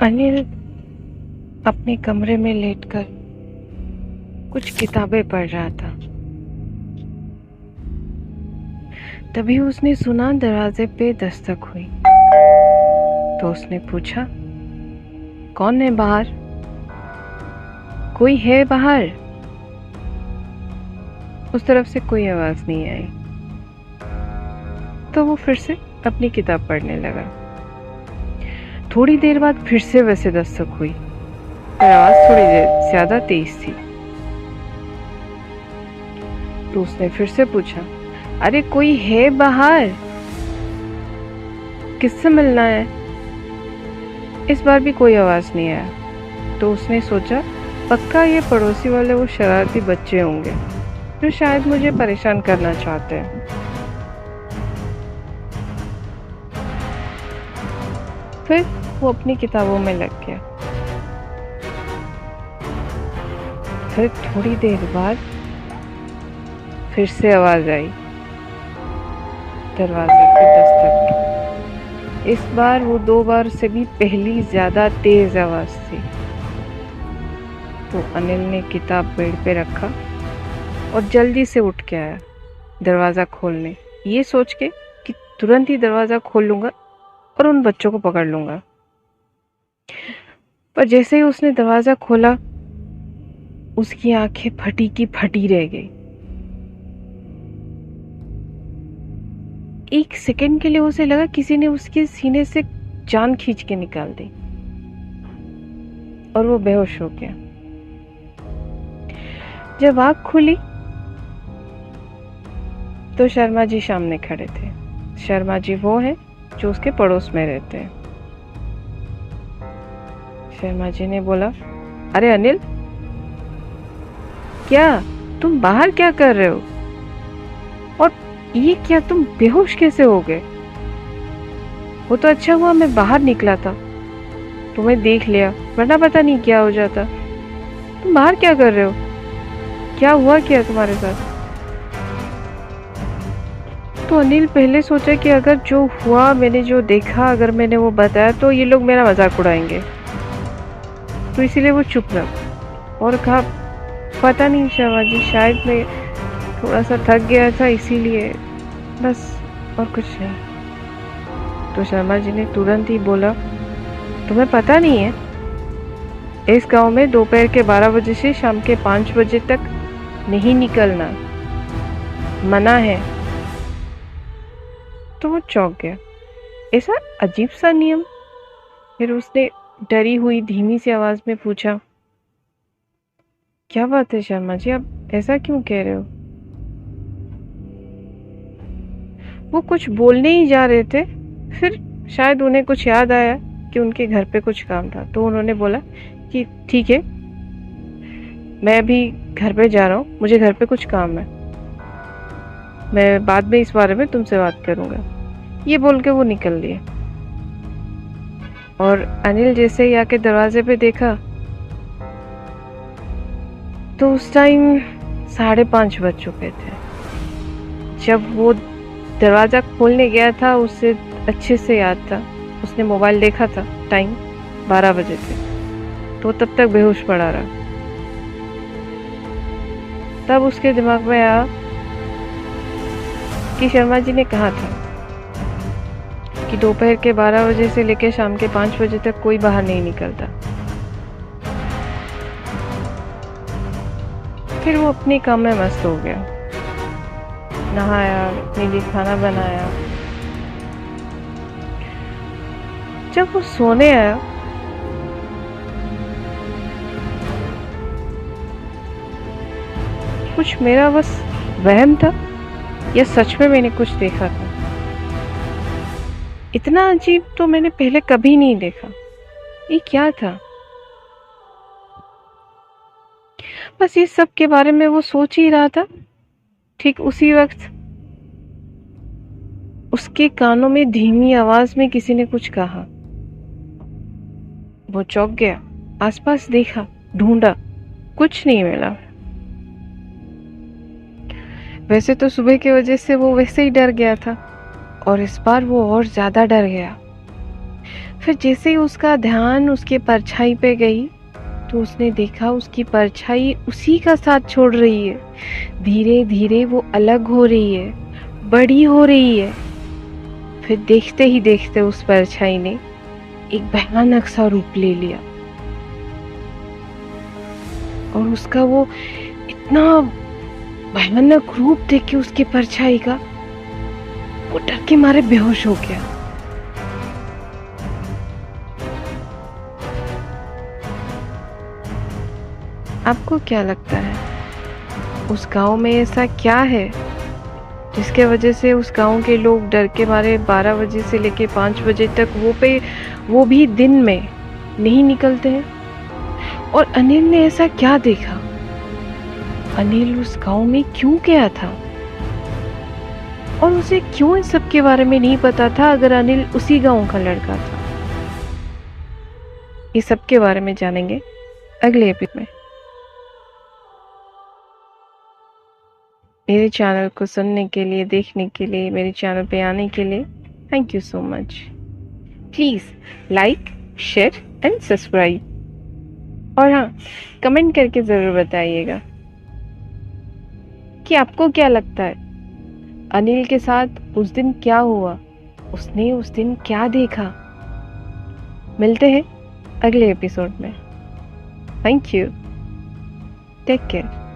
अनिल अपने कमरे में लेटकर कुछ किताबें पढ़ रहा था। तभी उसने सुना दरवाजे पे दस्तक हुई। तो उसने पूछा, कौन है बाहर? कोई है बाहर? उस तरफ से कोई आवाज नहीं आई। तो वो फिर से अपनी किताब पढ़ने लगा। थोड़ी देर बाद फिर से वैसे दस्तक हुई, पर आवाज थोड़ी देर ज्यादा तेज थी। तो उसने फिर से पूछा, अरे कोई है बाहर? किससे मिलना है? इस बार भी कोई आवाज नहीं आया। तो उसने सोचा, पक्का ये पड़ोसी वाले वो शरारती बच्चे होंगे जो शायद मुझे परेशान करना चाहते हैं। फिर वो अपनी किताबों में लग गया। फिर थोड़ी देर बाद फिर से आवाज आई, दरवाजे पे दस्तक की। इस बार वो 2 बार से भी पहली ज्यादा तेज आवाज थी। तो अनिल ने किताब बेड पे रखा और जल्दी से उठ के आया दरवाजा खोलने, ये सोच के कि तुरंत ही दरवाजा खोल लूंगा और उन बच्चों को पकड़ लूंगा। पर जैसे ही उसने दरवाजा खोला, उसकी आंखें फटी की फटी रह गई। एक सेकंड के लिए उसे लगा किसी ने उसके सीने से जान खींच के निकाल दी और वो बेहोश हो गया। जब आंख खुली तो शर्मा जी सामने खड़े थे। शर्मा जी वो हैं जो उसके पड़ोस में रहते हैं। शर्मा जी ने बोला, अरे अनिल, क्या तुम बाहर क्या कर रहे हो? और ये क्या, तुम बेहोश कैसे हो गए? वो तो अच्छा हुआ मैं बाहर निकला था, तुम्हें देख लिया, वरना पता नहीं क्या हो जाता। तुम बाहर क्या कर रहे हो? क्या हुआ क्या तुम्हारे साथ? तो अनिल पहले सोचा कि अगर जो हुआ, मैंने जो देखा, अगर मैंने वो बताया तो ये लोग मेरा मजाक उड़ाएंगे, तो इसीलिए वो चुप रहा और कहा, पता नहीं शर्मा जी, शायद मैं थोड़ा सा थक गया था इसीलिए, बस, और कुछ नहीं। तो शर्मा जी ने तुरंत ही बोला, तुम्हें पता नहीं है, इस गांव में दोपहर के 12 बजे से शाम के 5 बजे तक नहीं निकलना, मना है। तो वो चौंक गया, ऐसा अजीब सा नियम। फिर उसने डरी हुई धीमी सी आवाज में पूछा, क्या बात है शर्मा जी, आप ऐसा क्यों कह रहे हो? वो कुछ बोलने ही जा रहे थे, फिर शायद उन्हें कुछ याद आया कि उनके घर पे कुछ काम था। तो उन्होंने बोला कि ठीक है, मैं अभी घर पे जा रहा हूँ, मुझे घर पे कुछ काम है, मैं बाद में इस बारे में तुमसे बात करूंगा। ये बोल के वो निकल लिए। और अनिल जैसे ही आके दरवाजे पे देखा तो उस टाइम 5:30 बज चुके थे। जब वो दरवाजा खोलने गया था, उसे अच्छे से याद था, उसने मोबाइल देखा था, टाइम 12 बजे थे, तो तब तक बेहोश पड़ा रहा। तब उसके दिमाग में आया कि शर्मा जी ने कहा था कि दोपहर के 12 बजे से लेकर शाम के 5 बजे तक कोई बाहर नहीं निकलता। फिर वो अपने काम में मस्त हो गया, नहाया, अपने लिए खाना बनाया। जब वो सोने आया कुछ मेरा बस वहम था या सच में मैंने कुछ देखा था? इतना अजीब तो मैंने पहले कभी नहीं देखा। ये क्या था? बस ये सब के बारे में वो सोच ही रहा था। ठीक उसी वक्त उसके कानों में धीमी आवाज में किसी ने कुछ कहा। वो चौंक गया, आसपास देखा, ढूंढा, कुछ नहीं मिला। वैसे तो सुबह की वजह से वो वैसे ही डर गया था, और इस बार वो और ज्यादा डर गया। फिर जैसे ही उसका ध्यान उसके परछाई पे गई तो उसने देखा उसकी परछाई उसी का साथ छोड़ रही है। धीरे धीरे वो अलग हो रही है, बड़ी हो रही है। फिर देखते ही देखते उस परछाई ने एक भयानक सा रूप ले लिया और उसका वो इतना भयानक रूप देख के उसकी परछाई का वो डर के मारे बेहोश हो गया। आपको क्या लगता है उस गांव में ऐसा क्या है जिसके वजह से उस गांव के लोग डर के मारे 12 बजे से लेके 5 बजे तक वो भी दिन में नहीं निकलते हैं? और अनिल ने ऐसा क्या देखा? अनिल उस गांव में क्यों गया था और उसे क्यों इस सब के बारे में नहीं पता था अगर अनिल उसी गांव का लड़का था? ये सब के बारे में जानेंगे अगले एपिसोड में। मेरे चैनल को सुनने के लिए, देखने के लिए, मेरे चैनल पे आने के लिए thank you so much. Please like, share and subscribe. और हाँ, कमेंट करके ज़रूर बताइएगा कि आपको क्या लगता है अनिल के साथ उस दिन क्या हुआ, उसने उस दिन क्या देखा। मिलते हैं अगले एपिसोड में। Thank you, take care.